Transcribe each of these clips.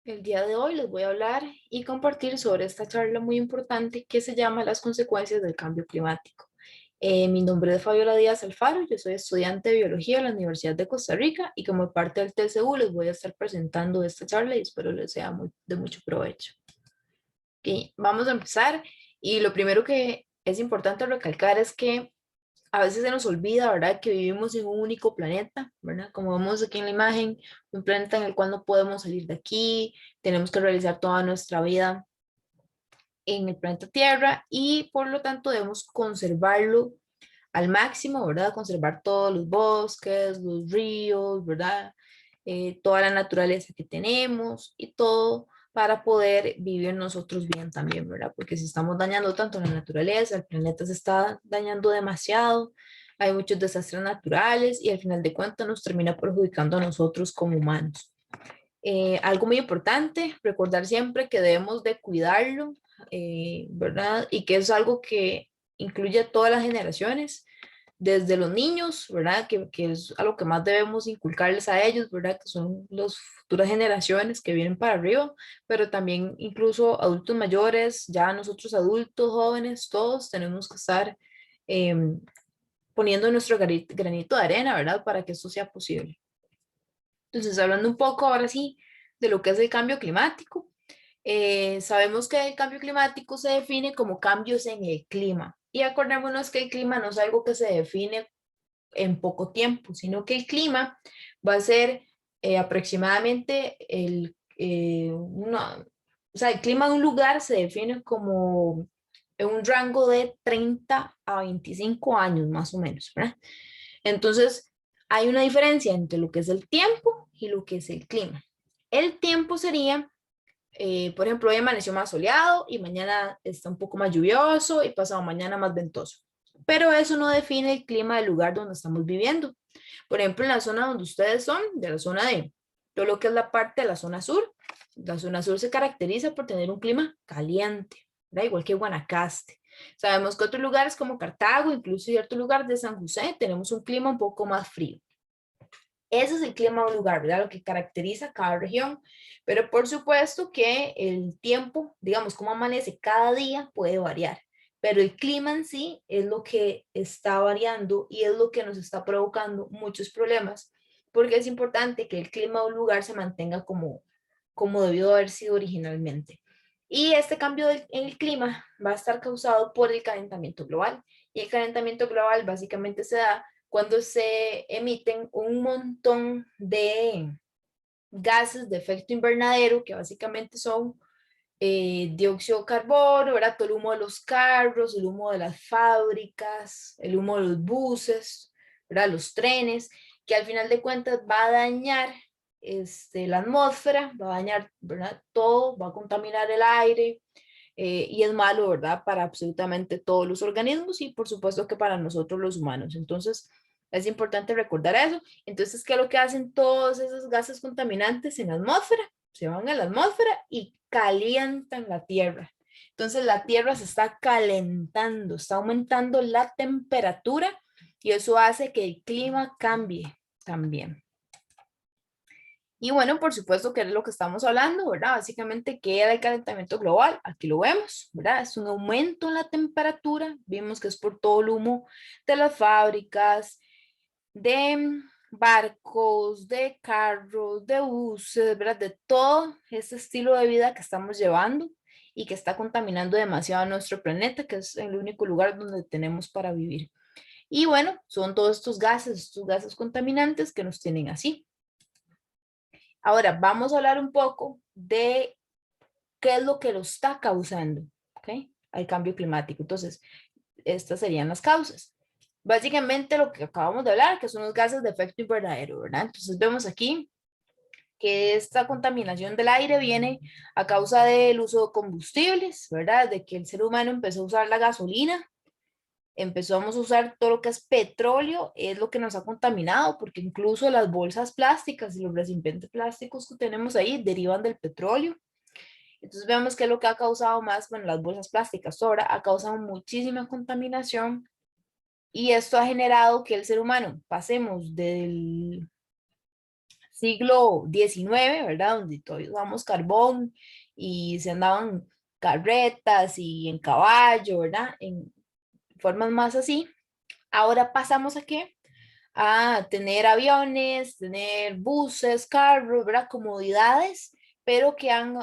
El día de hoy les voy a hablar y compartir sobre esta charla muy importante que se llama Las consecuencias del cambio climático. Mi nombre es Fabiola Díaz Alfaro, yo soy estudiante de biología de la Universidad de Costa Rica y como parte del TCU les voy a estar presentando esta charla y espero les sea de mucho provecho. Ok, vamos a empezar y lo primero que es importante recalcar es que a veces se nos olvida, ¿verdad?, que vivimos en un único planeta, ¿verdad? Como vemos aquí en la imagen, un planeta en el cual no podemos salir de aquí, tenemos que realizar toda nuestra vida en el planeta Tierra y por lo tanto debemos conservarlo al máximo, ¿verdad? Conservar todos los bosques, los ríos, ¿verdad? Toda la naturaleza que tenemos y todo para poder vivir nosotros bien también, ¿verdad? Porque si estamos dañando tanto la naturaleza, el planeta se está dañando demasiado, hay muchos desastres naturales y al final de cuentas nos termina perjudicando a nosotros como humanos. Algo muy importante, recordar siempre que debemos de cuidarlo, ¿verdad? Y que es algo que incluye a todas las generaciones, desde los niños, ¿verdad? Que es algo que más debemos inculcarles a ellos, ¿verdad? Que son las futuras generaciones que vienen para arriba, pero también incluso adultos mayores, ya nosotros adultos, jóvenes, todos tenemos que estar eh, poniendo nuestro granito de arena, ¿verdad? Para que esto sea posible. Entonces, hablando un poco ahora sí de lo que es el cambio climático, sabemos que el cambio climático se define como cambios en el clima. Y acordémonos que el clima no es algo que se define en poco tiempo, sino que el clima va a ser aproximadamente o sea, el clima de un lugar se define como en un rango de 30 a 25 años más o menos, ¿verdad? Entonces, hay una diferencia entre lo que es el tiempo y lo que es el clima. El tiempo sería, por ejemplo, hoy amaneció más soleado y mañana está un poco más lluvioso y pasado mañana más ventoso. Pero eso no define el clima del lugar donde estamos viviendo. Por ejemplo, en la zona donde ustedes son, de la zona de todo lo que es la parte de la zona sur se caracteriza por tener un clima caliente, ¿verdad? Igual que Guanacaste. Sabemos que otros lugares como Cartago, incluso cierto lugar de San José, tenemos un clima un poco más frío. Ese es el clima de un lugar, ¿verdad? Lo que caracteriza cada región. Pero por supuesto que el tiempo, digamos, cómo amanece cada día puede variar. Pero el clima en sí es lo que está variando y es lo que nos está provocando muchos problemas, porque es importante que el clima de un lugar se mantenga como debió haber sido originalmente. Y este cambio en el clima va a estar causado por el calentamiento global. Y el calentamiento global básicamente se da cuando se emiten un montón de gases de efecto invernadero, que básicamente son dióxido de carbono, ¿verdad? Todo el humo de los carros, el humo de las fábricas, el humo de los buses, ¿verdad? Los trenes, que al final de cuentas va a dañar la atmósfera, va a dañar, ¿verdad? Todo, va a contaminar el aire, y es malo, ¿verdad? Para absolutamente todos los organismos y por supuesto que para nosotros los humanos. Entonces, es importante recordar eso. Entonces, ¿qué es lo que hacen todos esos gases contaminantes en la atmósfera? Se van a la atmósfera y calientan la Tierra. Entonces, la Tierra se está calentando, está aumentando la temperatura y eso hace que el clima cambie también. Y bueno, por supuesto que es lo que estamos hablando, ¿verdad? Básicamente, ¿qué era el calentamiento global? Aquí lo vemos, ¿verdad? Es un aumento en la temperatura. Vimos que es por todo el humo de las fábricas, de barcos, de carros, de buses, ¿verdad? De todo ese estilo de vida que estamos llevando y que está contaminando demasiado nuestro planeta, que es el único lugar donde tenemos para vivir. Y bueno, son todos estos gases contaminantes que nos tienen así. Ahora, vamos a hablar un poco de qué es lo que lo está causando, ¿ok? Al cambio climático. Entonces, estas serían las causas. Básicamente lo que acabamos de hablar, que son los gases de efecto invernadero, ¿verdad? Entonces vemos aquí que esta contaminación del aire viene a causa del uso de combustibles, ¿verdad? De que el ser humano empezó a usar la gasolina, empezamos a usar todo lo que es petróleo, es lo que nos ha contaminado, porque incluso las bolsas plásticas y los recipientes plásticos que tenemos ahí derivan del petróleo. Entonces vemos que es lo que ha causado más, bueno, las bolsas plásticas ahora ha causado muchísima contaminación y esto ha generado que el ser humano pasemos del siglo XIX, ¿verdad? Donde todavía usamos carbón y se andaban carretas y en caballo, ¿verdad? En formas más así. Ahora pasamos a qué? A tener aviones, tener buses, carros, ¿verdad? Comodidades, pero que han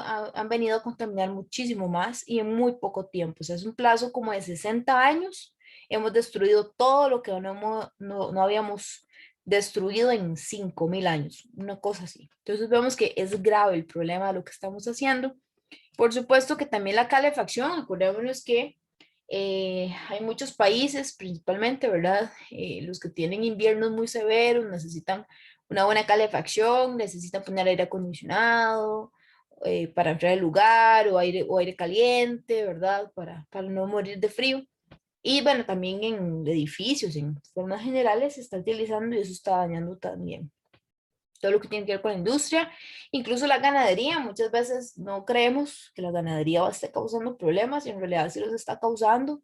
venido a contaminar muchísimo más y en muy poco tiempo. O sea, es un plazo como de 60 años. Hemos destruido todo lo que no habíamos destruido en 5.000 años, una cosa así. Entonces vemos que es grave el problema de lo que estamos haciendo. Por supuesto que también la calefacción, acordémonos que hay muchos países, principalmente, ¿verdad? Los que tienen inviernos muy severos necesitan una buena calefacción, necesitan poner aire acondicionado para enfriar el lugar o aire caliente, ¿verdad? Para no morir de frío. Y bueno, también en edificios, en formas generales, se está utilizando y eso está dañando también todo lo que tiene que ver con la industria, incluso la ganadería. Muchas veces no creemos que la ganadería va a estar causando problemas y en realidad sí los está causando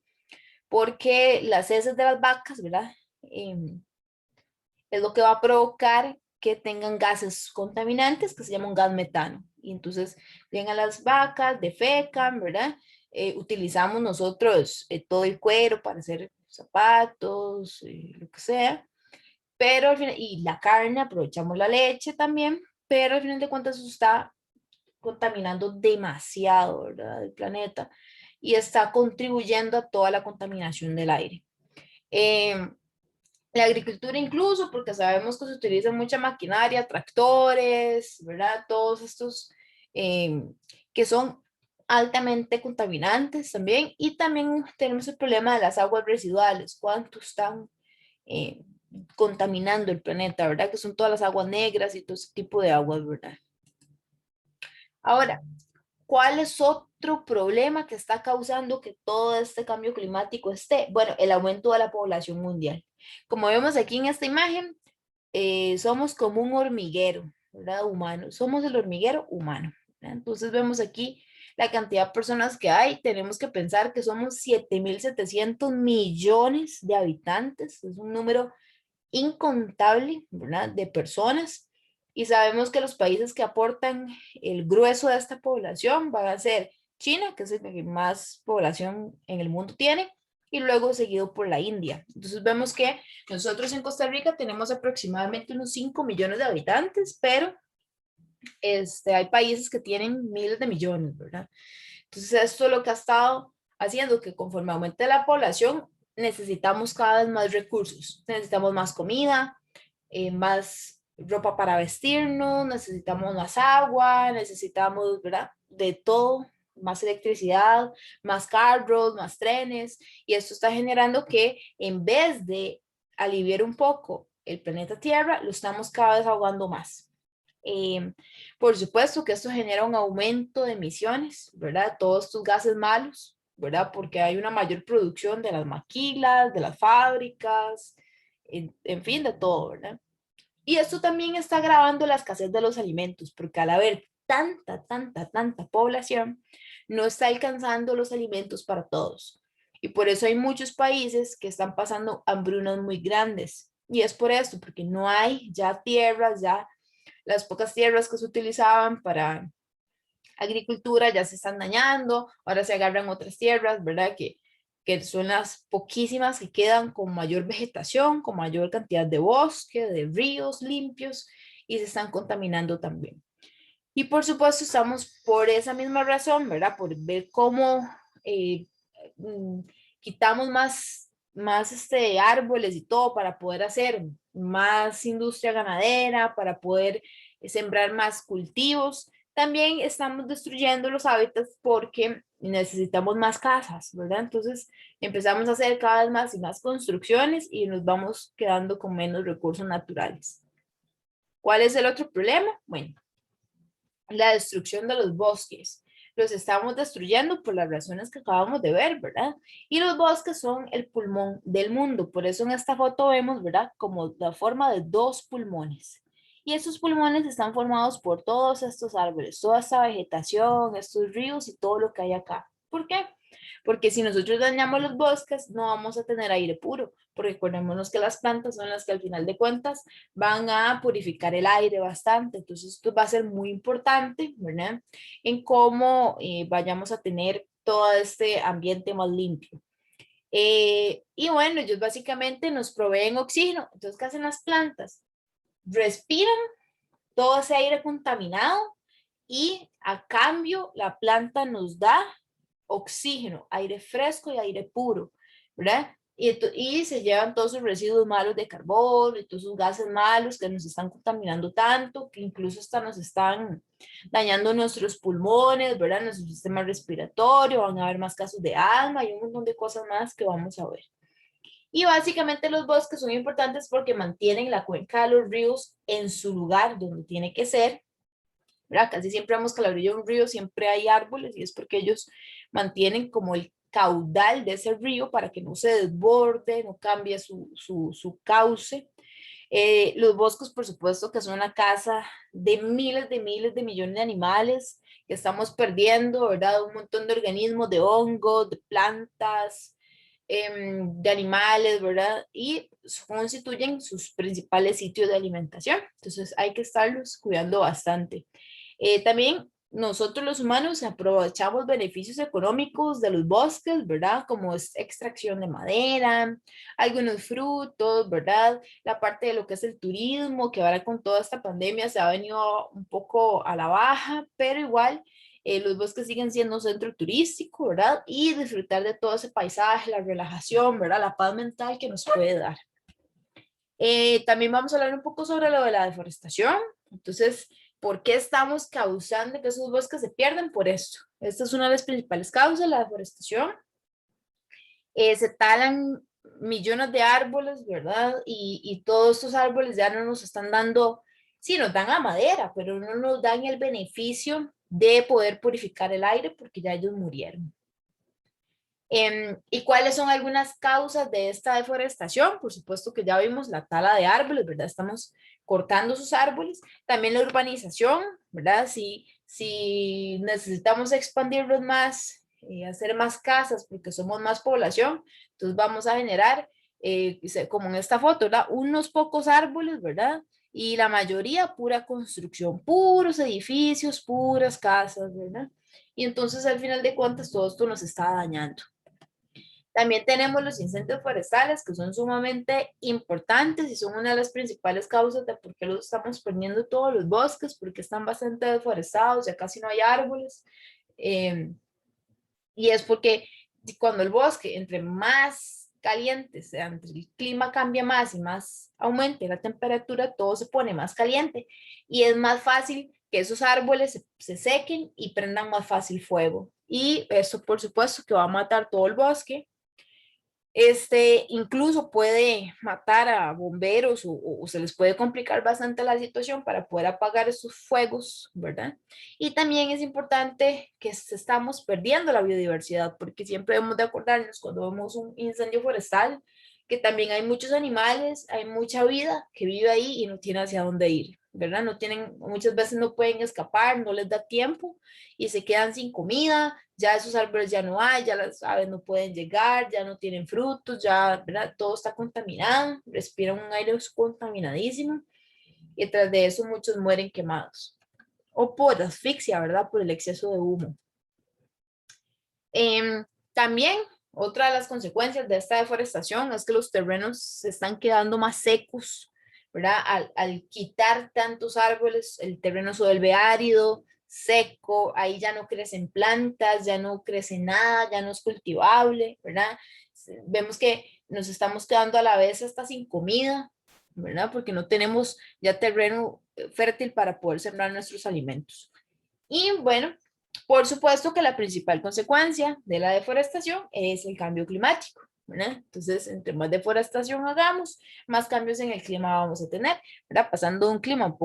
porque las heces de las vacas, ¿verdad? Es lo que va a provocar que tengan gases contaminantes que se llaman gas metano. Y entonces llegan las vacas, defecan, ¿verdad? Utilizamos nosotros todo el cuero para hacer zapatos, lo que sea, pero al final, y la carne, aprovechamos la leche también, pero al final de cuentas eso está contaminando demasiado, ¿verdad? El planeta y está contribuyendo a toda la contaminación del aire. Eh, la agricultura incluso, porque sabemos que se utiliza mucha maquinaria, tractores, ¿verdad? Todos estos eh, que son altamente contaminantes también. Y también tenemos el problema de las aguas residuales, cuánto están eh, contaminando el planeta, ¿verdad? Que son todas las aguas negras y todo ese tipo de aguas, ¿verdad? Ahora, ¿cuál es otro problema que está causando que todo este cambio climático esté? Bueno, el aumento de la población mundial. Como vemos aquí en esta imagen, somos como un hormiguero, ¿verdad? Humano. Somos el hormiguero humano, ¿verdad? Entonces vemos aquí la cantidad de personas que hay. Tenemos que pensar que somos 7.700 millones de habitantes. Es un número incontable, ¿verdad? De personas. Y sabemos que los países que aportan el grueso de esta población van a ser China, que es el que más población en el mundo tiene, y luego seguido por la India. Entonces vemos que nosotros en Costa Rica tenemos aproximadamente unos 5 millones de habitantes, pero hay países que tienen miles de millones, ¿verdad? Entonces esto es lo que ha estado haciendo que conforme aumente la población, necesitamos cada vez más recursos, necesitamos más comida, más ropa para vestirnos, necesitamos más agua, necesitamos, ¿verdad? De todo, más electricidad, más carros, más trenes, y esto está generando que en vez de aliviar un poco el planeta Tierra, lo estamos cada vez ahogando más. Eh, por supuesto que esto genera un aumento de emisiones, ¿verdad? Todos estos gases malos, ¿verdad? Porque hay una mayor producción de las maquilas, de las fábricas, en fin, de todo, ¿verdad? Y esto también está agravando la escasez de los alimentos, porque al haber tanta población, no está alcanzando los alimentos para todos. Y por eso hay muchos países que están pasando hambrunas muy grandes. Y es por esto, porque no hay ya tierras, ya las pocas tierras que se utilizaban para agricultura ya se están dañando, ahora se agarran otras tierras, ¿verdad? Que son las poquísimas que quedan con mayor vegetación, con mayor cantidad de bosque, de ríos limpios y se están contaminando también. Y por supuesto estamos por esa misma razón, ¿verdad? Por ver cómo eh, mm, quitamos más árboles y todo para poder hacer más industria ganadera, para poder sembrar más cultivos. También estamos destruyendo los hábitats porque necesitamos más casas, ¿verdad? Entonces empezamos a hacer cada vez más y más construcciones y nos vamos quedando con menos recursos naturales. ¿Cuál es el otro problema? Bueno, la destrucción de los bosques. Los estamos destruyendo por las razones que acabamos de ver, ¿verdad? Y los bosques son el pulmón del mundo. Por eso en esta foto vemos, ¿verdad? Como la forma de dos pulmones. Y esos pulmones están formados por todos estos árboles, toda esta vegetación, estos ríos y todo lo que hay acá. ¿Por qué? Porque si nosotros dañamos los bosques, no vamos a tener aire puro, porque recordémonos que las plantas son las que al final de cuentas van a purificar el aire bastante. Entonces, esto va a ser muy importante, ¿verdad? En cómo vayamos a tener todo este ambiente más limpio. Y bueno, ellos básicamente nos proveen oxígeno. Entonces, ¿qué hacen las plantas? Respiran todo ese aire contaminado y a cambio la planta nos da oxígeno, aire fresco y aire puro, ¿verdad? Y se llevan todos sus residuos malos de carbono y todos sus gases malos que nos están contaminando tanto, que incluso hasta nos están dañando nuestros pulmones, ¿verdad? Nuestro sistema respiratorio, van a haber más casos de asma y un montón de cosas más que vamos a ver. Y básicamente los bosques son importantes porque mantienen la cuenca de los ríos en su lugar donde tiene que ser, ¿verdad? Casi siempre vemos que a la orilla de un río siempre hay árboles y es porque ellos mantienen como el caudal de ese río para que no se desborde, no cambie su cauce. Los bosques, por supuesto, que son la casa de miles de millones de animales que estamos perdiendo, ¿verdad? Un montón de organismos, de hongos, de plantas, de animales, ¿verdad? Y constituyen sus principales sitios de alimentación. Entonces hay que estarlos cuidando bastante. También nosotros los humanos aprovechamos beneficios económicos de los bosques, ¿verdad? Como es extracción de madera, algunos frutos, ¿verdad? La parte de lo que es el turismo, que ahora con toda esta pandemia se ha venido un poco a la baja, pero igual los bosques siguen siendo un centro turístico, ¿verdad? Y disfrutar de todo ese paisaje, la relajación, ¿verdad? La paz mental que nos puede dar. También vamos a hablar un poco sobre lo de la deforestación. Entonces, ¿por qué estamos causando que esos bosques se pierdan? Por esto. Esta es una de las principales causas, la deforestación. Se talan millones de árboles, ¿verdad? Y todos estos árboles ya no nos están dando, sí, nos dan la madera, pero no nos dan el beneficio de poder purificar el aire porque ya ellos murieron. ¿Y cuáles son algunas causas de esta deforestación? Por supuesto que ya vimos la tala de árboles, ¿verdad? Estamos cortando sus árboles. También la urbanización, ¿verdad? Si necesitamos expandirlos más, hacer más casas porque somos más población, entonces vamos a generar, como en esta foto, ¿verdad? Unos pocos árboles, ¿verdad? Y la mayoría pura construcción, puros edificios, puras casas, ¿verdad? Y entonces al final de cuentas todo esto nos está dañando. También tenemos los incendios forestales, que son sumamente importantes y son una de las principales causas de por qué los estamos perdiendo todos los bosques, porque están bastante deforestados, ya casi no hay árboles. Eh, y es porque cuando el bosque, entre más caliente sea, entre el clima cambia más y más aumente la temperatura, todo se pone más caliente y es más fácil que esos árboles se sequen y prendan más fácil fuego. Y eso, por supuesto, que va a matar todo el bosque. Incluso puede matar a bomberos o se les puede complicar bastante la situación para poder apagar esos fuegos, ¿verdad? Y también es importante que estamos perdiendo la biodiversidad, porque siempre debemos de acordarnos cuando vemos un incendio forestal, que también hay muchos animales, hay mucha vida que vive ahí y no tiene hacia dónde ir, ¿verdad? No tienen, muchas veces no pueden escapar, no les da tiempo y se quedan sin comida, ya esos árboles ya no hay, ya las aves no pueden llegar, ya no tienen frutos, ya, ¿verdad? Todo está contaminado, respiran un aire contaminadísimo y tras de eso muchos mueren quemados o por asfixia, ¿verdad? Por el exceso de humo. También otra de las consecuencias de esta deforestación es que los terrenos se están quedando más secos, ¿verdad? Al quitar tantos árboles, el terreno se vuelve árido, seco, ahí ya no crecen plantas, ya no crece nada, ya no es cultivable, ¿verdad? Vemos que nos estamos quedando a la vez hasta sin comida, ¿verdad? Porque no tenemos ya terreno fértil para poder sembrar nuestros alimentos. Y bueno, por supuesto que la principal consecuencia de la deforestación es el cambio climático, ¿verdad? Entonces, entre más deforestación hagamos, más cambios en el clima vamos a tener, ¿verdad? Pasando de un clima un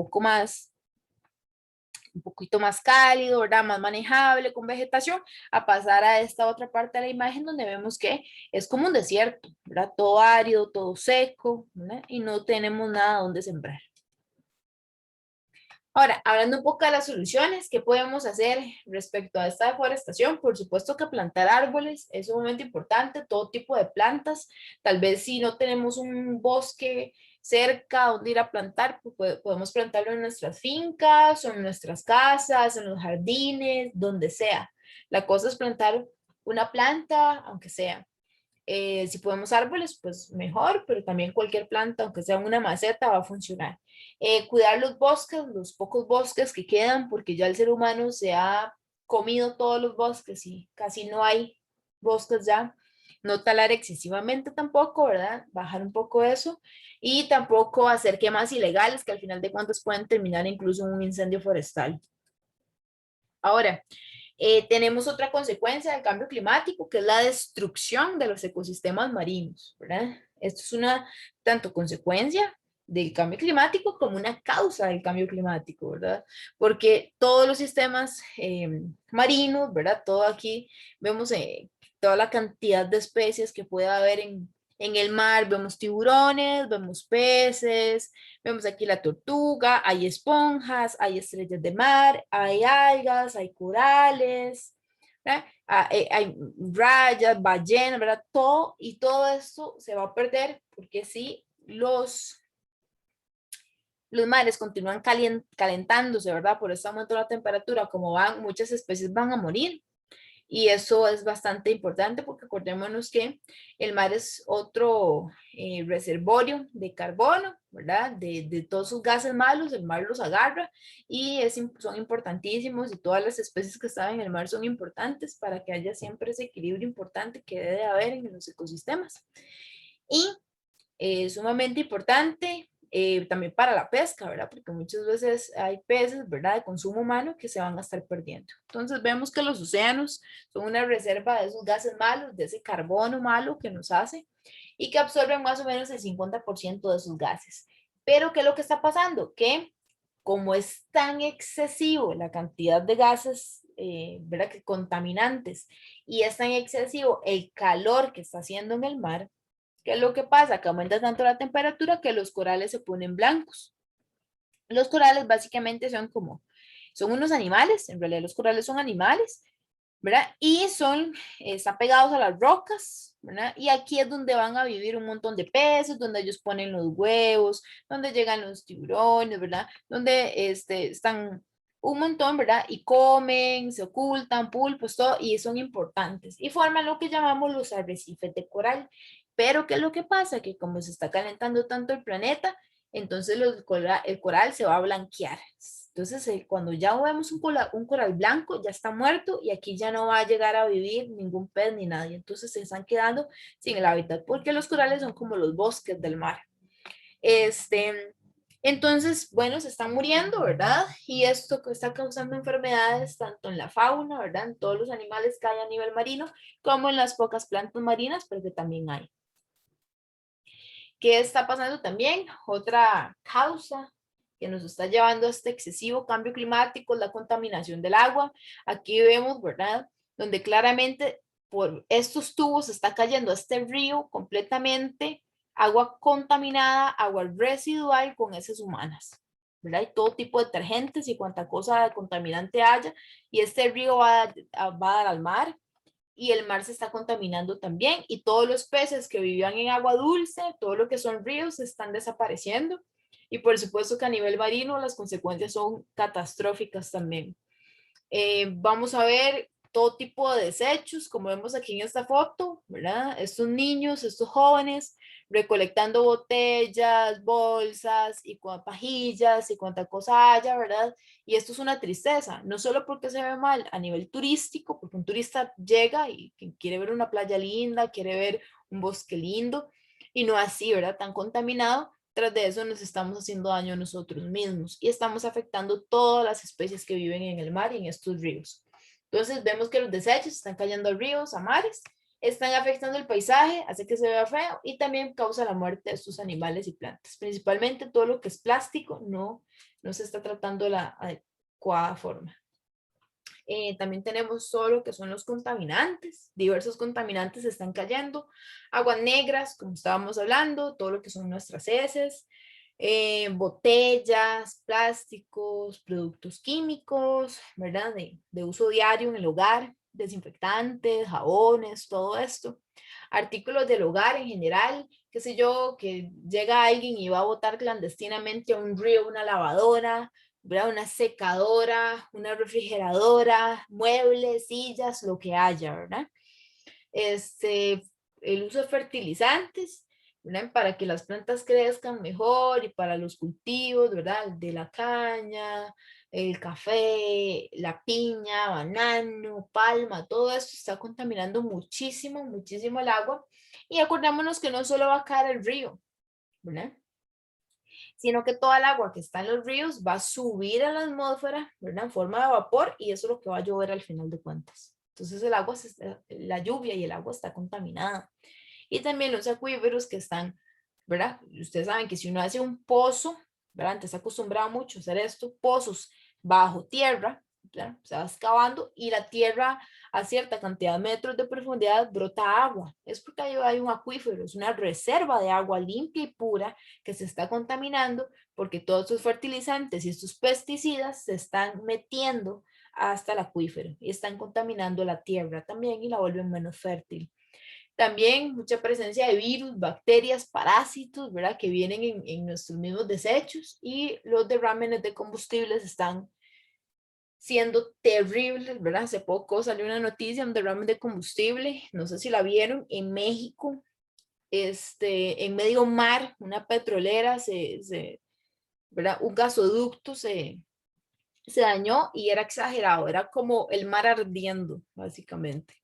poquito más cálido, ¿verdad? Más manejable con vegetación, a pasar a esta otra parte de la imagen donde vemos que es como un desierto, ¿verdad? Todo árido, todo seco, ¿verdad? Y no tenemos nada donde sembrar. Ahora, hablando un poco de las soluciones, ¿qué podemos hacer respecto a esta deforestación? Por supuesto que plantar árboles es sumamente importante, todo tipo de plantas. Tal vez si no tenemos un bosque cerca donde ir a plantar, pues podemos plantarlo en nuestras fincas o en nuestras casas, en los jardines, donde sea. La cosa es plantar una planta, aunque sea. Si podemos árboles, pues mejor, pero también cualquier planta, aunque sea una maceta, va a funcionar. Cuidar los bosques, los pocos bosques que quedan, porque ya el ser humano se ha comido todos los bosques y casi no hay bosques ya. No talar excesivamente tampoco, ¿verdad? Bajar un poco eso. Y tampoco hacer quemas ilegales que al final de cuentas pueden terminar incluso en un incendio forestal. Ahora, tenemos otra consecuencia del cambio climático, que es la destrucción de los ecosistemas marinos, ¿verdad? Esto es una tanto consecuencia del cambio climático como una causa del cambio climático, ¿verdad? Porque todos los sistemas marinos, ¿verdad? Todo aquí vemos toda la cantidad de especies que puede haber en el mar, vemos tiburones, vemos peces, vemos aquí la tortuga, hay esponjas, hay estrellas de mar, hay algas, hay corales, ¿verdad? Hay rayas, ballenas, ¿verdad? Todo, y todo esto se va a perder porque si los mares continúan calentándose, ¿verdad? Por este aumento de la temperatura, como van, muchas especies van a morir. Y eso es bastante importante porque acordémonos que el mar es otro reservorio de carbono, ¿verdad? De todos sus gases malos, el mar los agarra y son importantísimos y todas las especies que están en el mar son importantes para que haya siempre ese equilibrio importante que debe haber en los ecosistemas. Y sumamente importante también para la pesca, ¿verdad? Porque muchas veces hay peces, ¿verdad? De consumo humano que se van a estar perdiendo. Entonces vemos que los océanos son una reserva de esos gases malos, de ese carbono malo que nos hace y que absorben más o menos el 50% de esos gases. Pero ¿qué es lo que está pasando? Que como es tan excesivo la cantidad de gases, ¿verdad? Que contaminantes y es tan excesivo el calor que está haciendo en el mar, ¿qué es lo que pasa? Que aumenta tanto la temperatura que los corales se ponen blancos. Los corales básicamente son unos animales, en realidad los corales son animales, ¿verdad? Y están pegados a las rocas, ¿verdad? Y aquí es donde van a vivir un montón de peces, donde ellos ponen los huevos, donde llegan los tiburones, ¿verdad? Donde están un montón, ¿verdad? Y comen, se ocultan, pulpos, todo, y son importantes. Y forman lo que llamamos los arrecifes de coral. Pero, ¿qué es lo que pasa? Que como se está calentando tanto el planeta, entonces el coral se va a blanquear. Entonces, cuando ya vemos un coral blanco, ya está muerto y aquí ya no va a llegar a vivir ningún pez ni nadie. Entonces, se están quedando sin el hábitat porque los corales son como los bosques del mar. Este, entonces, bueno, se están muriendo, ¿verdad? Y esto que está causando enfermedades tanto en la fauna, ¿verdad? En todos los animales que hay a nivel marino, como en las pocas plantas marinas, pero que también hay. ¿Qué está pasando también? Otra causa que nos está llevando a este excesivo cambio climático es la contaminación del agua. Aquí vemos, ¿verdad? Donde claramente por estos tubos está cayendo este río completamente, agua contaminada, agua residual con heces humanas, ¿verdad? Y todo tipo de detergentes y cuanta cosa contaminante haya, y este río va a dar al mar, y el mar se está contaminando también y todos los peces que vivían en agua dulce, todo lo que son ríos, están desapareciendo y por supuesto que a nivel marino las consecuencias son catastróficas también. Vamos a ver todo tipo de desechos, como vemos aquí en esta foto, ¿verdad? Estos niños, estos jóvenes, recolectando botellas, bolsas y pajillas y cuanta cosa haya, ¿verdad? Y esto es una tristeza, no solo porque se ve mal a nivel turístico, porque un turista llega y quiere ver una playa linda, quiere ver un bosque lindo, y no así, ¿verdad? Tan contaminado, tras de eso nos estamos haciendo daño a nosotros mismos y estamos afectando todas las especies que viven en el mar y en estos ríos. Entonces vemos que los desechos están cayendo a ríos, a mares, están afectando el paisaje, hace que se vea feo y también causa la muerte de estos animales y plantas. Principalmente todo lo que es plástico no se está tratando de la adecuada forma. También tenemos todo lo que son los contaminantes, diversos contaminantes están cayendo, aguas negras, como estábamos hablando, todo lo que son nuestras heces, botellas, plásticos, productos químicos, ¿verdad? De uso diario en el hogar, desinfectantes, jabones, todo esto. Artículos del hogar en general, qué sé yo, que llega alguien y va a botar clandestinamente a un río, una lavadora, ¿verdad? Una secadora, una refrigeradora, muebles, sillas, lo que haya, ¿verdad? El uso de fertilizantes, ¿verdad? Para que las plantas crezcan mejor y para los cultivos, ¿verdad? De la caña, el café, la piña, banano, palma, todo esto está contaminando muchísimo, muchísimo el agua. Y acordémonos que no solo va a caer al río, ¿verdad? Sino que toda el agua que está en los ríos va a subir a la atmósfera, ¿verdad? En forma de vapor y eso es lo que va a llover al final de cuentas. Entonces el agua, la lluvia y el agua está contaminada. Y también los acuíferos que están, ¿verdad? Ustedes saben que si uno hace un pozo, ¿verdad? Antes se acostumbraba mucho a hacer esto, pozos bajo tierra, ¿verdad? Se va excavando y la tierra a cierta cantidad de metros de profundidad brota agua. Es porque ahí hay un acuífero, es una reserva de agua limpia y pura que se está contaminando porque todos estos fertilizantes y estos pesticidas se están metiendo hasta el acuífero y están contaminando la tierra también y la vuelven menos fértil. También mucha presencia de virus, bacterias, parásitos, ¿verdad? Que vienen en nuestros mismos desechos y los derrámenes de combustibles están siendo terribles, ¿verdad? Hace poco salió una noticia, un derrame de combustible, no sé si la vieron, en México, en medio mar, una petrolera, ¿verdad? Un gasoducto se dañó y era exagerado, era como el mar ardiendo, básicamente.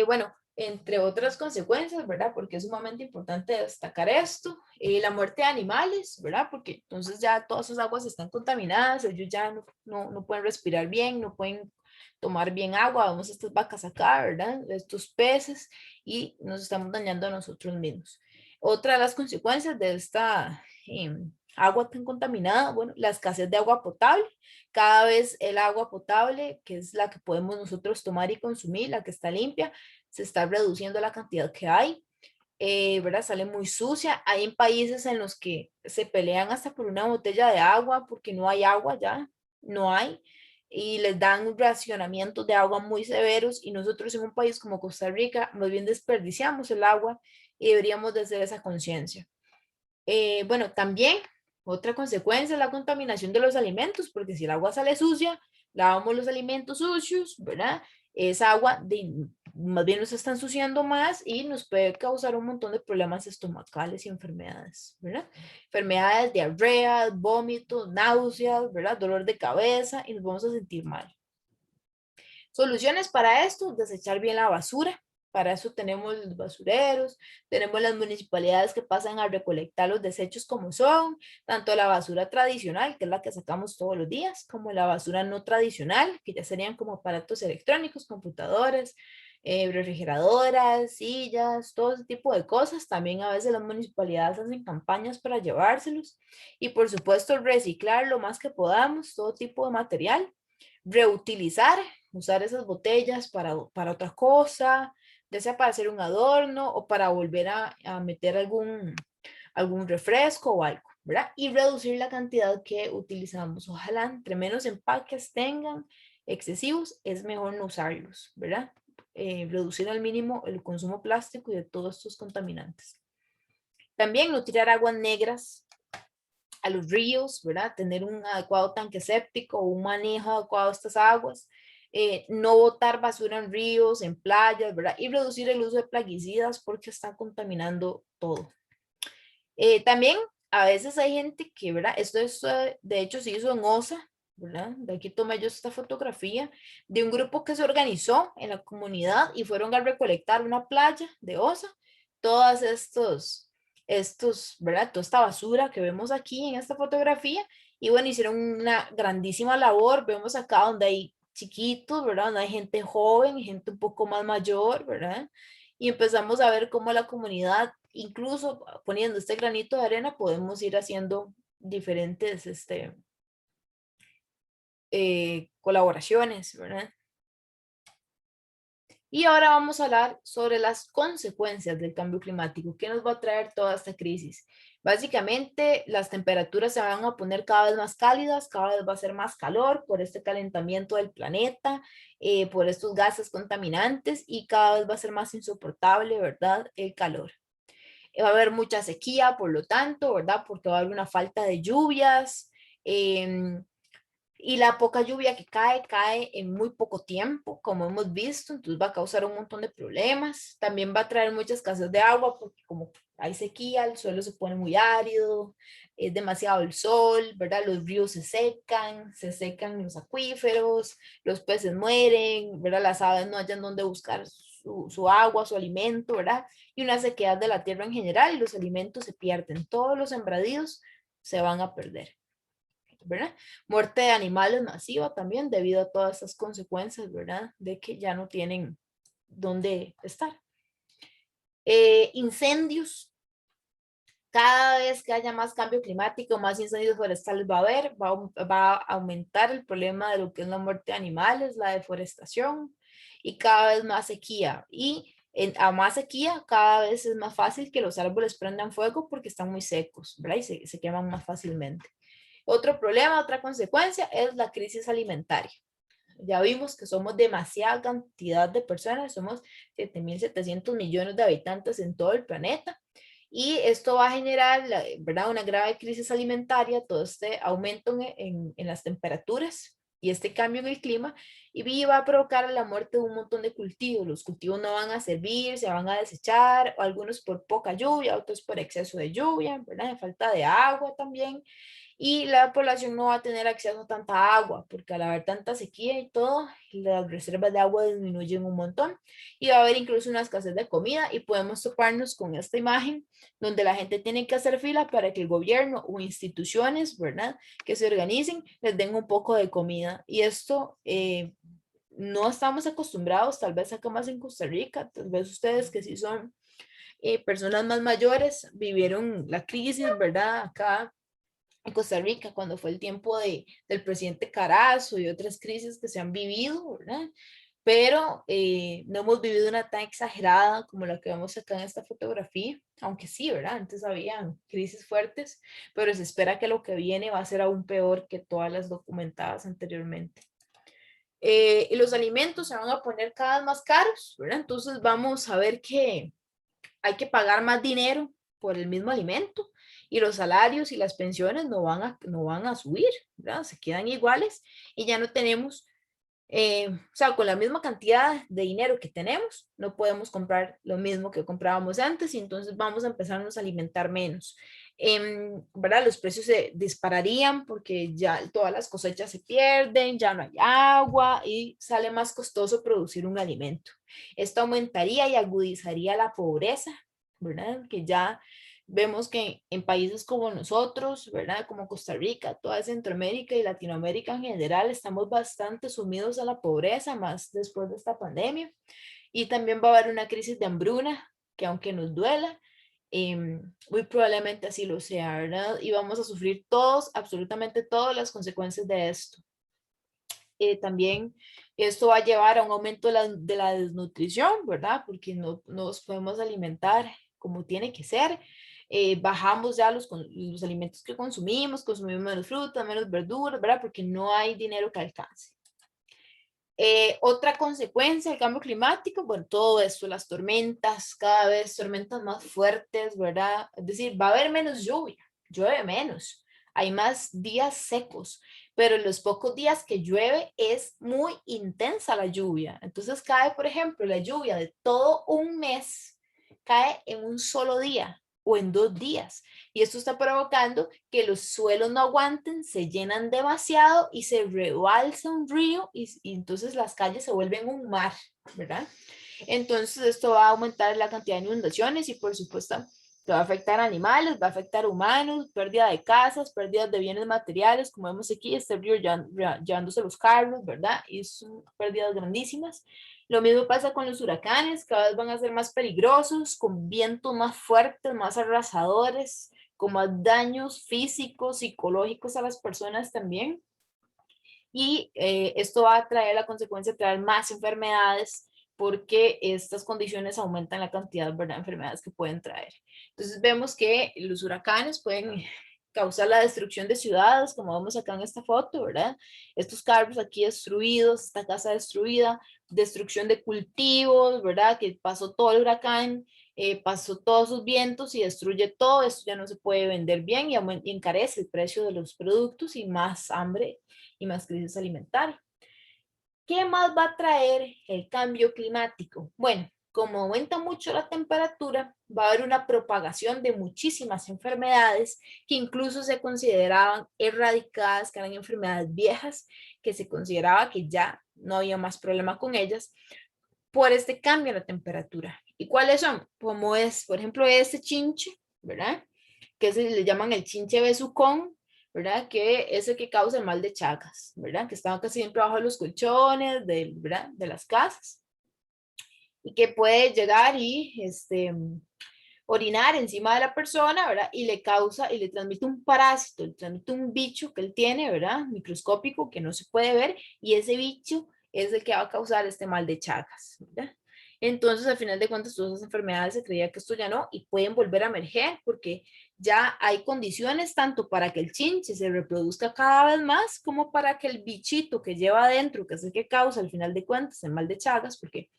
Bueno, entre otras consecuencias, ¿verdad? Porque es sumamente importante destacar esto, la muerte de animales, ¿verdad? Porque entonces ya todas esas aguas están contaminadas, ellos ya no pueden respirar bien, no pueden tomar bien agua, vamos a estas vacas acá, ¿verdad? Estos peces y nos estamos dañando a nosotros mismos. Otra de las consecuencias de esta agua tan contaminada, bueno, la escasez de agua potable. Cada vez el agua potable, que es la que podemos nosotros tomar y consumir, la que está limpia, se está reduciendo la cantidad que hay, ¿verdad? Sale muy sucia. Hay en países en los que se pelean hasta por una botella de agua porque no hay agua ya, no hay, y les dan racionamientos de agua muy severos y nosotros en un país como Costa Rica más bien desperdiciamos el agua y deberíamos de hacer esa conciencia. Bueno, también otra consecuencia es la contaminación de los alimentos, porque si el agua sale sucia, lavamos los alimentos sucios, ¿verdad? Esa agua más bien nos está ensuciando más y nos puede causar un montón de problemas estomacales y enfermedades, ¿verdad? Enfermedades, diarreas, vómitos, náuseas, ¿verdad? Dolor de cabeza y nos vamos a sentir mal. Soluciones para esto, desechar bien la basura. Para eso tenemos los basureros, tenemos las municipalidades que pasan a recolectar los desechos como son, tanto la basura tradicional, que es la que sacamos todos los días, como la basura no tradicional, que ya serían como aparatos electrónicos, computadores, refrigeradoras, sillas, todo ese tipo de cosas. También a veces las municipalidades hacen campañas para llevárselos. Y por supuesto reciclar lo más que podamos, todo tipo de material. Reutilizar, usar esas botellas para otra cosa, ya sea para hacer un adorno o para volver a meter algún refresco o algo, ¿verdad? Y reducir la cantidad que utilizamos. Ojalá entre menos empaques tengan excesivos, es mejor no usarlos, ¿verdad? Reducir al mínimo el consumo plástico y de todos estos contaminantes. También no tirar aguas negras a los ríos, ¿verdad? Tener un adecuado tanque séptico o un manejo adecuado de estas aguas. No botar basura en ríos, en playas, ¿verdad? Y reducir el uso de plaguicidas porque están contaminando todo. También a veces hay gente que, ¿verdad? Esto de hecho se hizo en OSA, ¿verdad? De aquí tomé yo esta fotografía de un grupo que se organizó en la comunidad y fueron a recolectar una playa de OSA, todas ¿verdad? Toda esta basura que vemos aquí en esta fotografía y bueno, hicieron una grandísima labor, vemos acá donde hay chiquitos, ¿verdad? Donde hay gente joven y gente un poco más mayor, ¿verdad? Y empezamos a ver cómo la comunidad, incluso poniendo este granito de arena, podemos ir haciendo diferentes colaboraciones, ¿verdad? Y ahora vamos a hablar sobre las consecuencias del cambio climático. ¿Qué nos va a traer toda esta crisis? Básicamente, las temperaturas se van a poner cada vez más cálidas, cada vez va a ser más calor por este calentamiento del planeta, por estos gases contaminantes y cada vez va a ser más insoportable, ¿verdad? El calor. Va a haber mucha sequía, por lo tanto, ¿verdad? Porque va a haber una falta de lluvias. Y la poca lluvia que cae, cae en muy poco tiempo, como hemos visto, entonces va a causar un montón de problemas. También va a traer mucha escasez de agua, porque como hay sequía, el suelo se pone muy árido, es demasiado el sol, ¿verdad? Los ríos se secan los acuíferos, los peces mueren, ¿verdad? Las aves no hayan dónde buscar su agua, su alimento, ¿verdad? Y una sequedad de la tierra en general y los alimentos se pierden, todos los sembradíos se van a perder. ¿Verdad? Muerte de animales masiva también debido a todas esas consecuencias, ¿verdad? De que ya no tienen dónde estar. Incendios. Cada vez que haya más cambio climático, más incendios forestales va a haber, va a aumentar el problema de lo que es la muerte de animales, la deforestación y cada vez más sequía. Y a más sequía, cada vez es más fácil que los árboles prendan fuego porque están muy secos, ¿verdad? Y se queman más fácilmente. Otro problema, otra consecuencia es la crisis alimentaria. Ya vimos que somos demasiada cantidad de personas, somos 7.700 millones de habitantes en todo el planeta y esto va a generar, ¿verdad? Una grave crisis alimentaria, todo este aumento en las temperaturas y este cambio en el clima y va a provocar la muerte de un montón de cultivos. Los cultivos no van a servir, se van a desechar, algunos por poca lluvia, otros por exceso de lluvia, ¿verdad? De falta de agua también y la población no va a tener acceso a tanta agua, porque al haber tanta sequía y todo, las reservas de agua disminuyen un montón y va a haber incluso una escasez de comida y podemos toparnos con esta imagen donde la gente tiene que hacer fila para que el gobierno o instituciones, ¿verdad?, que se organicen, les den un poco de comida y esto no estamos acostumbrados, tal vez acá más en Costa Rica, tal vez ustedes que sí son personas más mayores vivieron la crisis, ¿verdad?, acá en Costa Rica, cuando fue el tiempo del presidente Carazo y otras crisis que se han vivido, ¿verdad? Pero no hemos vivido una tan exagerada como la que vemos acá en esta fotografía, aunque sí, ¿verdad? Antes había crisis fuertes, pero se espera que lo que viene va a ser aún peor que todas las documentadas anteriormente. Y los alimentos se van a poner cada vez más caros, ¿verdad? Entonces vamos a ver que hay que pagar más dinero por el mismo alimento y los salarios y las pensiones no van a subir, ¿verdad? Se quedan iguales y ya no tenemos, o sea, con la misma cantidad de dinero que tenemos, no podemos comprar lo mismo que comprábamos antes y entonces vamos a empezarnos a alimentar menos. ¿Verdad? Los precios se dispararían porque ya todas las cosechas se pierden, ya no hay agua y sale más costoso producir un alimento. Esto aumentaría y agudizaría la pobreza, ¿verdad? Que ya vemos que en países como nosotros, ¿verdad? Como Costa Rica, toda Centroamérica y Latinoamérica en general, estamos bastante sumidos a la pobreza, más después de esta pandemia. Y también va a haber una crisis de hambruna, que aunque nos duela, muy probablemente así lo sea, ¿verdad? Y vamos a sufrir todos, absolutamente todas las consecuencias de esto. También esto va a llevar a un aumento de la desnutrición, ¿verdad? Porque no nos podemos alimentar como tiene que ser. Bajamos ya los alimentos que consumimos menos fruta, menos verduras, ¿verdad? Porque no hay dinero que alcance. Otra consecuencia del cambio climático, bueno, todo esto, las tormentas, cada vez tormentas más fuertes, ¿verdad? Es decir, va a haber menos lluvia, llueve menos, hay más días secos, pero en los pocos días que llueve es muy intensa la lluvia. Entonces cae, por ejemplo, la lluvia de todo un mes, cae en un solo día o en 2 días. Y esto está provocando que los suelos no aguanten, se llenan demasiado y se rebalsa un río y entonces las calles se vuelven un mar, ¿verdad? Entonces esto va a aumentar la cantidad de inundaciones y por supuesto va a afectar a animales, va a afectar a humanos, pérdida de casas, pérdidas de bienes materiales, como vemos aquí, este río llevándose los carros, ¿verdad? Y son pérdidas grandísimas. Lo mismo pasa con los huracanes, cada vez van a ser más peligrosos, con vientos más fuertes, más arrasadores, con más daños físicos, psicológicos a las personas también. Y esto va a traer la consecuencia de traer más enfermedades, porque estas condiciones aumentan la cantidad, ¿verdad?, de enfermedades que pueden traer. Entonces vemos que los huracanes pueden causar la destrucción de ciudades, como vemos acá en esta foto, ¿verdad? Estos carros aquí destruidos, esta casa destruida, destrucción de cultivos, ¿verdad? Que pasó todo el huracán, pasó todos sus vientos y destruye todo, esto ya no se puede vender bien y encarece el precio de los productos y más hambre y más crisis alimentaria. ¿Qué más va a traer el cambio climático? Bueno, como aumenta mucho la temperatura, va a haber una propagación de muchísimas enfermedades que incluso se consideraban erradicadas, que eran enfermedades viejas, que se consideraba que ya no había más problema con ellas por este cambio en la temperatura. ¿Y cuáles son? Como es, por ejemplo, este chinche, ¿verdad? Que se le llaman el chinche besucón, ¿verdad? Que es el que causa el mal de Chagas, ¿verdad? Que está casi siempre bajo los colchones ¿verdad? De las casas y que puede llegar y orinar encima de la persona, ¿verdad? Y le causa y le transmite un parásito, le transmite un bicho que él tiene, ¿verdad? Microscópico que no se puede ver y ese bicho es el que va a causar este mal de Chagas, ¿verdad? Entonces, al final de cuentas, todas esas enfermedades se creía que esto ya no y pueden volver a emerger porque ya hay condiciones tanto para que el chinche se reproduzca cada vez más como para que el bichito que lleva adentro, que es el que causa al final de cuentas el mal de Chagas, porque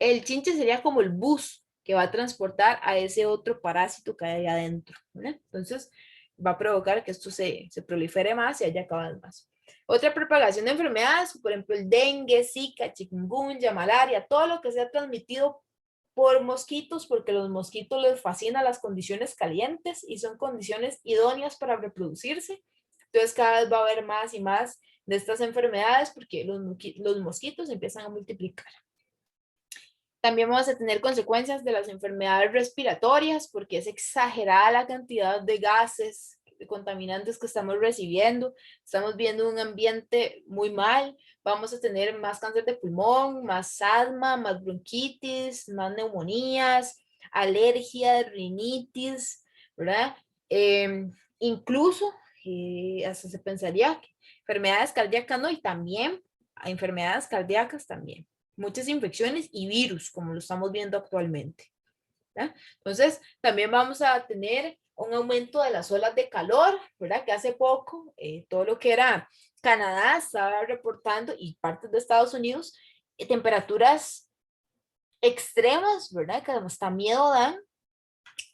el chinche sería como el bus que va a transportar a ese otro parásito que hay adentro, ¿verdad? Entonces va a provocar que esto se prolifere más y haya cada vez más. Otra propagación de enfermedades, por ejemplo, el dengue, zika, chikungunya, malaria, todo lo que sea transmitido por mosquitos, porque los mosquitos les fascinan las condiciones calientes y son condiciones idóneas para reproducirse. Entonces cada vez va a haber más y más de estas enfermedades porque los mosquitos empiezan a multiplicar. También vamos a tener consecuencias de las enfermedades respiratorias porque es exagerada la cantidad de gases, de contaminantes que estamos recibiendo. Estamos viendo un ambiente muy mal. Vamos a tener más cáncer de pulmón, más asma, más bronquitis, más neumonías, alergia, rinitis, ¿verdad? Incluso hasta se pensaría que enfermedades cardíacas, ¿no? Y también enfermedades cardíacas también muchas infecciones y virus, como lo estamos viendo actualmente. ¿Verdad? Entonces, también vamos a tener un aumento de las olas de calor, ¿verdad? Que hace poco, todo lo que era Canadá estaba reportando y partes de Estados Unidos, temperaturas extremas, ¿verdad? Que hasta miedo dan,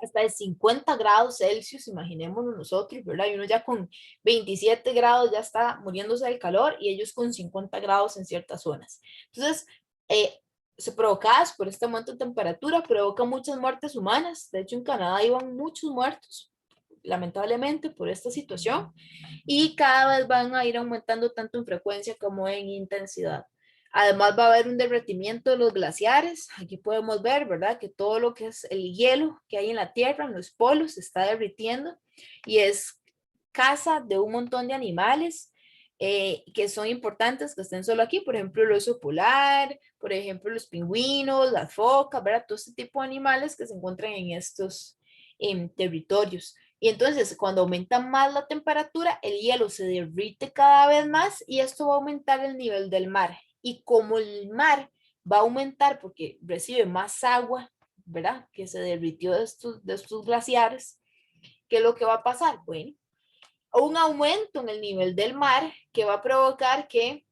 hasta de 50 grados Celsius, imaginémonos nosotros, ¿verdad? Y uno ya con 27 grados ya está muriéndose del calor y ellos con 50 grados en ciertas zonas. Entonces, eh, se provocadas por este aumento de temperatura, provoca muchas muertes humanas. De hecho, en Canadá iban muchos muertos, lamentablemente, por esta situación. Y cada vez van a ir aumentando tanto en frecuencia como en intensidad. Además va a haber un derretimiento de los glaciares. Aquí podemos ver, ¿verdad? Que todo lo que es el hielo que hay en la Tierra, en los polos, se está derritiendo y es casa de un montón de animales que son importantes que estén solo aquí. Por ejemplo, el oso polar, por ejemplo, los pingüinos, las focas, ¿verdad? Todo este tipo de animales que se encuentran en estos territorios. Y entonces, cuando aumenta más la temperatura, el hielo se derrite cada vez más y esto va a aumentar el nivel del mar. Y como el mar va a aumentar porque recibe más agua, ¿verdad? Que se derritió de estos glaciares, ¿qué es lo que va a pasar? Bueno, un aumento en el nivel del mar que va a provocar que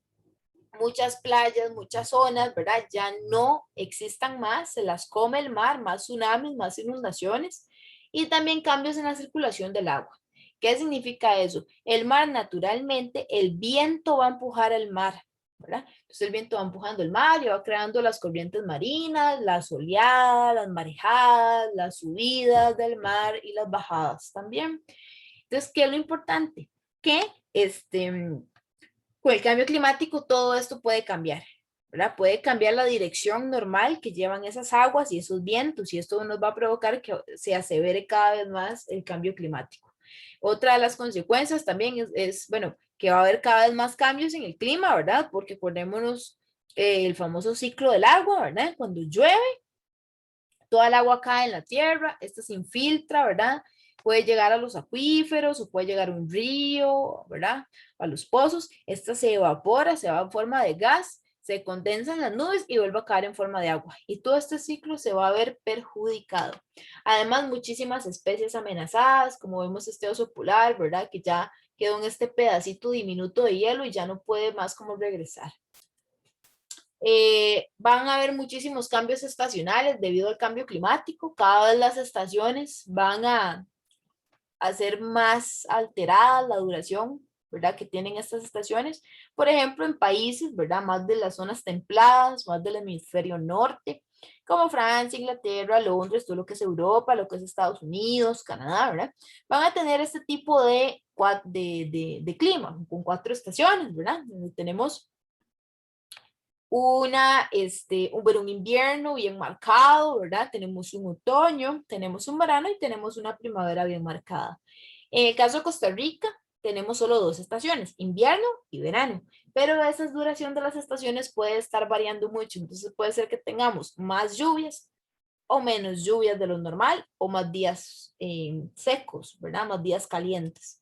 muchas playas, muchas zonas, ¿verdad? Ya no existan más, se las come el mar, más tsunamis, más inundaciones y también cambios en la circulación del agua. ¿Qué significa eso? El mar naturalmente, el viento va a empujar al mar, ¿verdad? Entonces el viento va empujando el mar y va creando las corrientes marinas, las oleadas, las marejadas, las subidas del mar y las bajadas también. Entonces, ¿qué es lo importante? Que con el cambio climático todo esto puede cambiar, ¿verdad? Puede cambiar la dirección normal que llevan esas aguas y esos vientos y esto nos va a provocar que se asevere cada vez más el cambio climático. Otra de las consecuencias también bueno, que va a haber cada vez más cambios en el clima, ¿verdad? Porque acordémonos el famoso ciclo del agua, ¿verdad? Cuando llueve, toda el agua cae en la tierra, esta se infiltra, ¿verdad? Puede llegar a los acuíferos o puede llegar a un río, ¿verdad? A los pozos, esta se evapora, se va en forma de gas, se condensan las nubes y vuelve a caer en forma de agua. Y todo este ciclo se va a ver perjudicado. Además, muchísimas especies amenazadas, como vemos este oso polar, ¿verdad? Que ya quedó en este pedacito diminuto de hielo y ya no puede más como regresar. Van a haber muchísimos cambios estacionales debido al cambio climático. Cada vez las estaciones van a ser más alteradas, la duración, ¿verdad? Que tienen estas estaciones. Por ejemplo, en países, ¿verdad? Más de las zonas templadas, más del hemisferio norte, como Francia, Inglaterra, Londres, todo lo que es Europa, lo que es Estados Unidos, Canadá, ¿verdad? Van a tener este tipo de clima, con 4 estaciones, ¿verdad? Donde tenemos un invierno bien marcado, ¿verdad? Tenemos un otoño, tenemos un verano y tenemos una primavera bien marcada. En el caso de Costa Rica, tenemos solo 2 estaciones, invierno y verano, pero esa duración de las estaciones puede estar variando mucho, entonces puede ser que tengamos más lluvias o menos lluvias de lo normal o más días secos, ¿verdad? Más días calientes.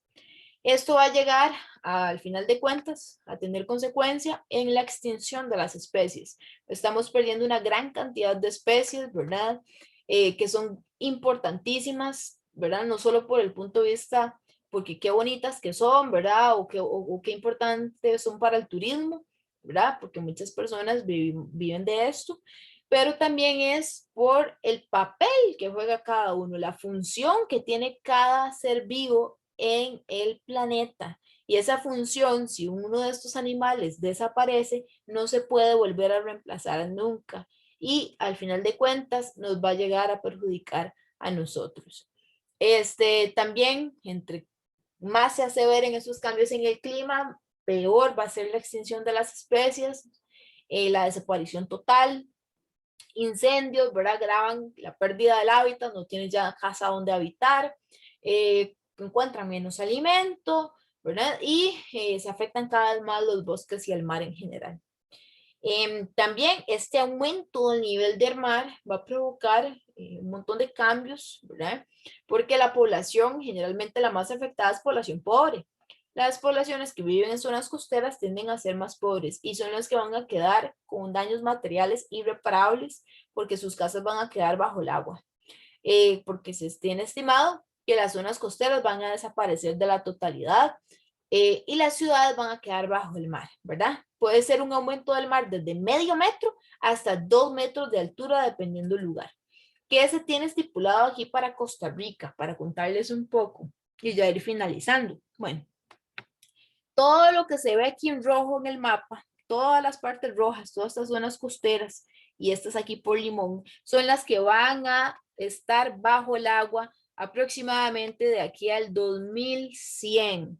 Esto va a llegar, al final de cuentas, a tener consecuencia en la extinción de las especies. Estamos perdiendo una gran cantidad de especies, ¿verdad? Que son importantísimas, ¿verdad? No solo por el punto de vista, porque qué bonitas que son, ¿verdad? O qué importantes son para el turismo, ¿verdad? Porque muchas personas viven de esto, pero también es por el papel que juega cada uno, la función que tiene cada ser vivo en el planeta. Y esa función, si uno de estos animales desaparece, no se puede volver a reemplazar nunca. Y al final de cuentas nos va a llegar a perjudicar a nosotros. También, entre más se hace ver en esos cambios en el clima, peor va a ser la extinción de las especies, la desaparición total, incendios, ¿verdad? Agravan la pérdida del hábitat, no tienen ya casa donde habitar, encuentran menos alimento, ¿verdad? Y se afectan cada vez más los bosques y el mar en general. También este aumento del nivel del mar va a provocar un montón de cambios, ¿verdad? Porque la población, generalmente la más afectada es población pobre. Las poblaciones que viven en zonas costeras tienden a ser más pobres y son las que van a quedar con daños materiales irreparables porque sus casas van a quedar bajo el agua. Porque se tiene estimado que las zonas costeras van a desaparecer de la totalidad y las ciudades van a quedar bajo el mar, ¿verdad? Puede ser un aumento del mar desde medio metro hasta 2 metros de altura dependiendo del lugar. ¿Qué se tiene estipulado aquí para Costa Rica? Para contarles un poco y ya ir finalizando. Bueno, todo lo que se ve aquí en rojo en el mapa, todas las partes rojas, todas estas zonas costeras y estas aquí por Limón, son las que van a estar bajo el agua aproximadamente de aquí al 2100.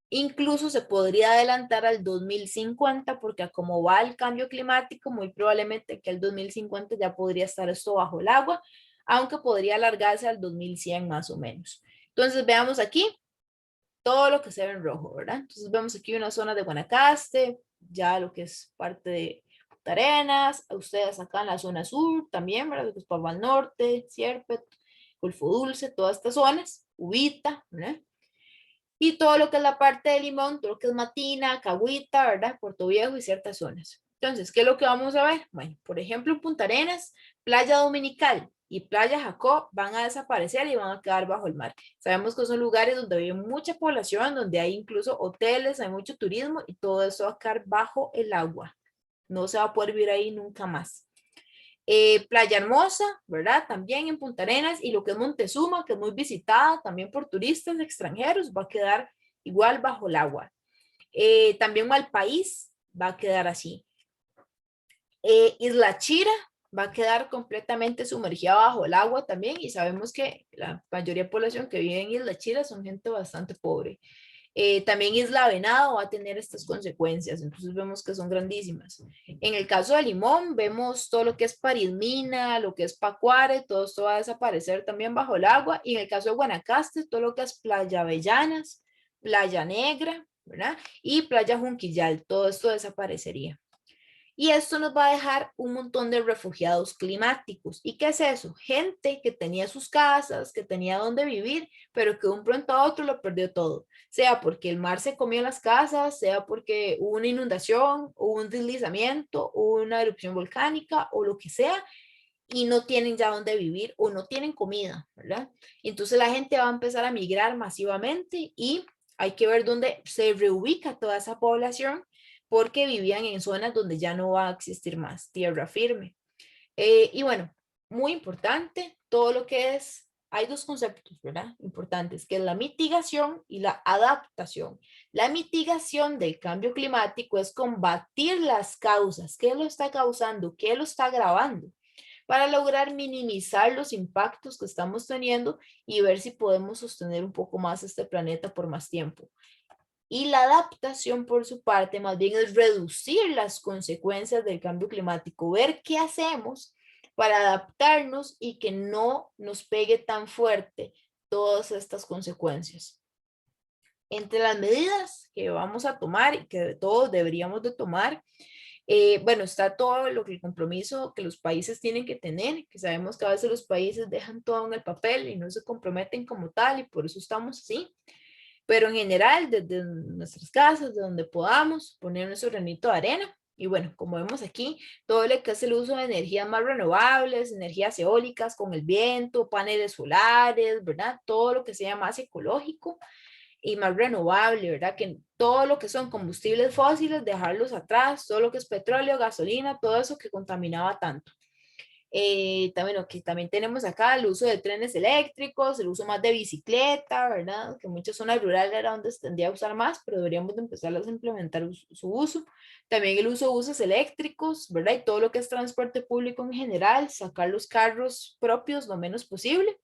Incluso se podría adelantar al 2050 porque a como va el cambio climático, muy probablemente que al 2050 ya podría estar esto bajo el agua, aunque podría alargarse al 2100 más o menos. Entonces veamos aquí todo lo que se ve en rojo, ¿verdad? Entonces vemos aquí una zona de Guanacaste, ya lo que es parte de Punta Arenas, a ustedes acá en la zona sur también, ¿verdad? Lo que es Pavo al Norte, Sierpet, Golfo Dulce, todas estas zonas, Ubita, ¿verdad? Y todo lo que es la parte de Limón, todo lo que es Matina, Cahuita, ¿verdad? Puerto Viejo y ciertas zonas. Entonces, ¿qué es lo que vamos a ver? Bueno, por ejemplo, Punta Arenas, Playa Dominical y Playa Jacó van a desaparecer y van a quedar bajo el mar. Sabemos que son lugares donde vive mucha población, donde hay incluso hoteles, hay mucho turismo y todo eso va a quedar bajo el agua. No se va a poder vivir ahí nunca más. Playa Hermosa, ¿verdad? También en Punta Arenas y lo que es Montezuma, que es muy visitada también por turistas extranjeros, va a quedar igual bajo el agua. También Malpaís va a quedar así. Isla Chira va a quedar completamente sumergida bajo el agua también y sabemos que la mayoría de población que vive en Isla Chira son gente bastante pobre. También Isla Venado va a tener estas consecuencias, entonces vemos que son grandísimas. En el caso de Limón, vemos todo lo que es Parismina, lo que es Pacuare, todo esto va a desaparecer también bajo el agua. Y en el caso de Guanacaste, todo lo que es Playa Avellanas, Playa Negra, ¿verdad? Y Playa Junquillal, todo esto desaparecería. Y esto nos va a dejar un montón de refugiados climáticos. ¿Y qué es eso? Gente que tenía sus casas, que tenía donde vivir, pero que de un pronto a otro lo perdió todo. Sea porque el mar se comió las casas, sea porque hubo una inundación, hubo un deslizamiento, hubo una erupción volcánica o lo que sea, y no tienen ya dónde vivir o no tienen comida, ¿verdad? Entonces la gente va a empezar a migrar masivamente y hay que ver dónde se reubica toda esa población porque vivían en zonas donde ya no va a existir más tierra firme. Y bueno, muy importante, todo lo que es, hay dos conceptos, ¿verdad? Importantes, que es la mitigación y la adaptación. La mitigación del cambio climático es combatir las causas, qué lo está causando, qué lo está agravando, para lograr minimizar los impactos que estamos teniendo y ver si podemos sostener un poco más este planeta por más tiempo. Y la adaptación, por su parte, más bien es reducir las consecuencias del cambio climático, ver qué hacemos para adaptarnos y que no nos pegue tan fuerte todas estas consecuencias. Entre las medidas que vamos a tomar y que todos deberíamos de tomar, bueno, está todo lo que el compromiso que los países tienen que tener, que sabemos que a veces los países dejan todo en el papel y no se comprometen como tal y por eso estamos así. Pero en general, desde nuestras casas, de donde podamos, poner nuestro granito de arena. Y bueno, como vemos aquí, todo lo que es el uso de energías más renovables, energías eólicas con el viento, paneles solares, ¿verdad? Todo lo que sea más ecológico y más renovable, ¿verdad? Que todo lo que son combustibles fósiles, dejarlos atrás, todo lo que es petróleo, gasolina, todo eso que contaminaba tanto. También, que también tenemos acá el uso de trenes eléctricos, el uso más de bicicleta, ¿verdad? Que en muchas zonas rurales era donde se tendría a usar más, pero deberíamos de empezar a implementar su uso. También el uso de buses eléctricos, ¿verdad? Y todo lo que es transporte público en general, sacar los carros propios lo menos posible,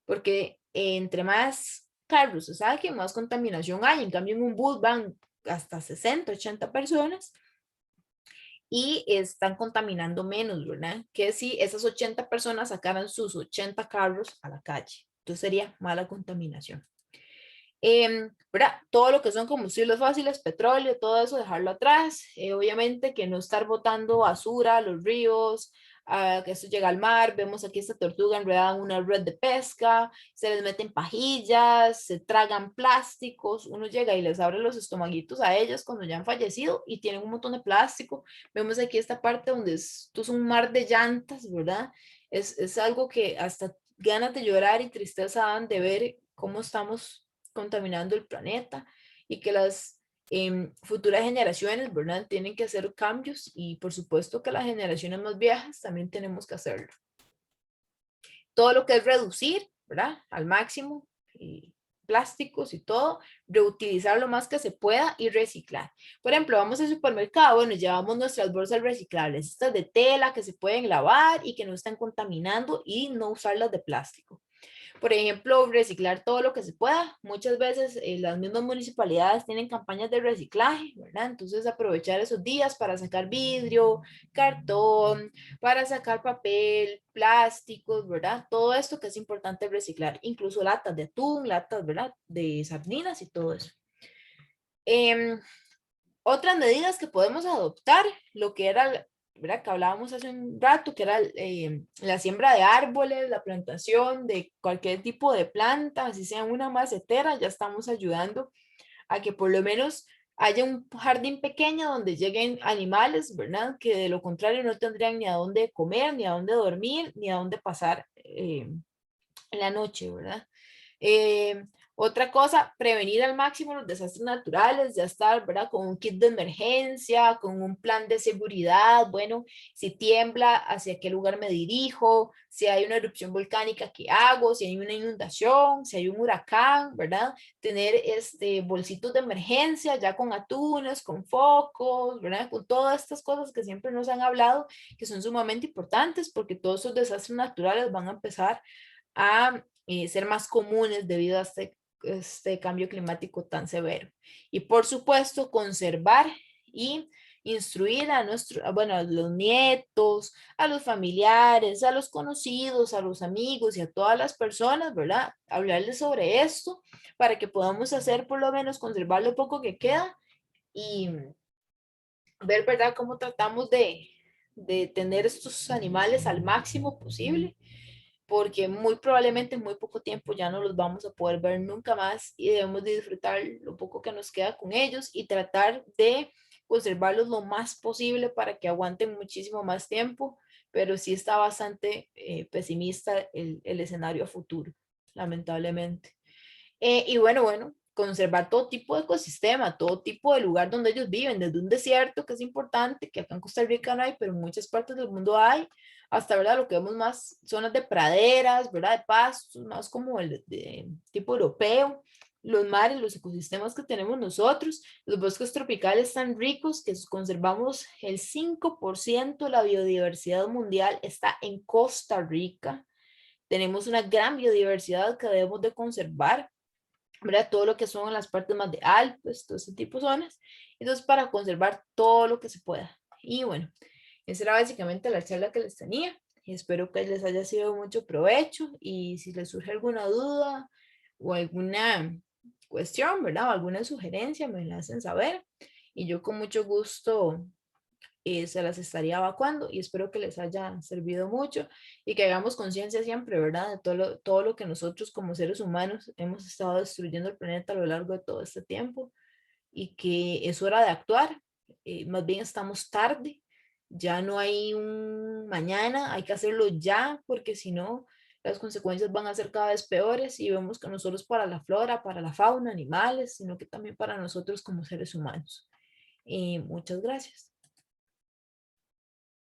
porque entre más carros se saquen, más contaminación hay. En cambio, en un bus van hasta 60, 80 personas y están contaminando menos, ¿verdad? Que si esas 80 personas sacaran sus 80 carros a la calle, entonces sería mala contaminación. ¿Verdad? Todo lo que son combustibles fósiles, petróleo, todo eso, dejarlo atrás. Obviamente que no estar botando basura a los ríos, que esto llega al mar. Vemos aquí esta tortuga enredada en una red de pesca, se les meten pajillas, se tragan plásticos. Uno llega y les abre los estomaguitos a ellas cuando ya han fallecido y tienen un montón de plástico. Vemos aquí esta parte donde esto es un mar de llantas, ¿verdad? Es algo que hasta ganas de llorar y tristeza dan de ver cómo estamos contaminando el planeta y que las futuras generaciones, ¿verdad? Tienen que hacer cambios y por supuesto que las generaciones más viejas también tenemos que hacerlo. Todo lo que es reducir, ¿verdad? Al máximo, y plásticos y todo, reutilizar lo más que se pueda y reciclar. Por ejemplo, vamos al supermercado, bueno, llevamos nuestras bolsas reciclables, estas de tela que se pueden lavar y que no están contaminando y no usarlas de plástico. Por ejemplo, reciclar todo lo que se pueda. Muchas veces las mismas municipalidades tienen campañas de reciclaje, ¿verdad? Entonces aprovechar esos días para sacar vidrio, cartón, para sacar papel, plásticos, ¿verdad? Todo esto que es importante reciclar, incluso latas de atún, latas, ¿verdad? De sardinas y todo eso. Otras medidas que podemos adoptar, lo que era, ¿verdad? Que hablábamos hace un rato, que era la siembra de árboles, la plantación de cualquier tipo de planta, así sea una macetera, ya estamos ayudando a que por lo menos haya un jardín pequeño donde lleguen animales, ¿verdad? Que de lo contrario no tendrían ni a dónde comer, ni a dónde dormir, ni a dónde pasar en la noche, ¿verdad? Eh, Otra cosa, prevenir al máximo los desastres naturales, ya estar, ¿verdad? Con un kit de emergencia, con un plan de seguridad, bueno, si tiembla, hacia qué lugar me dirijo, si hay una erupción volcánica, ¿qué hago? Si hay una inundación, si hay un huracán, ¿verdad? Tener bolsitos de emergencia ya con atunes, con focos, ¿verdad? Con todas estas cosas que siempre nos han hablado, que son sumamente importantes porque todos esos desastres naturales van a empezar a ser más comunes debido a este cambio climático tan severo. Y por supuesto, conservar y instruir a bueno, a los nietos, a los familiares, a los conocidos, a los amigos y a todas las personas, ¿verdad? Hablarles sobre esto para que podamos hacer por lo menos conservar lo poco que queda y ver, ¿verdad?, cómo tratamos de tener estos animales al máximo posible, porque muy probablemente en muy poco tiempo ya no los vamos a poder ver nunca más y debemos de disfrutar lo poco que nos queda con ellos y tratar de conservarlos lo más posible para que aguanten muchísimo más tiempo, pero sí está bastante pesimista el escenario a futuro, lamentablemente. Y bueno, conservar todo tipo de ecosistema, todo tipo de lugar donde ellos viven, desde un desierto, que es importante, que acá en Costa Rica no hay, pero en muchas partes del mundo hay, hasta, ¿verdad?, lo que vemos más zonas de praderas, ¿verdad?, de pastos, más como el de tipo europeo, los mares, los ecosistemas que tenemos nosotros, los bosques tropicales tan ricos que conservamos el 5% de la biodiversidad mundial está en Costa Rica. Tenemos una gran biodiversidad que debemos de conservar, ¿verdad? Todo lo que son las partes más de Alpes, todo ese tipo de zonas. Entonces, para conservar todo lo que se pueda. Y bueno, esa era básicamente la charla que les tenía. Y espero que les haya sido de mucho provecho. Y si les surge alguna duda o alguna cuestión, ¿verdad? O alguna sugerencia, me la hacen saber. Y yo con mucho gusto se las estaría evacuando y espero que les haya servido mucho y que hagamos conciencia siempre, ¿verdad? De todo lo que nosotros como seres humanos hemos estado destruyendo el planeta a lo largo de todo este tiempo y que es hora de actuar. Más bien estamos tarde, ya no hay un mañana, hay que hacerlo ya porque si no las consecuencias van a ser cada vez peores y vemos que no solo es para la flora, para la fauna, animales, sino que también para nosotros como seres humanos. Y muchas gracias.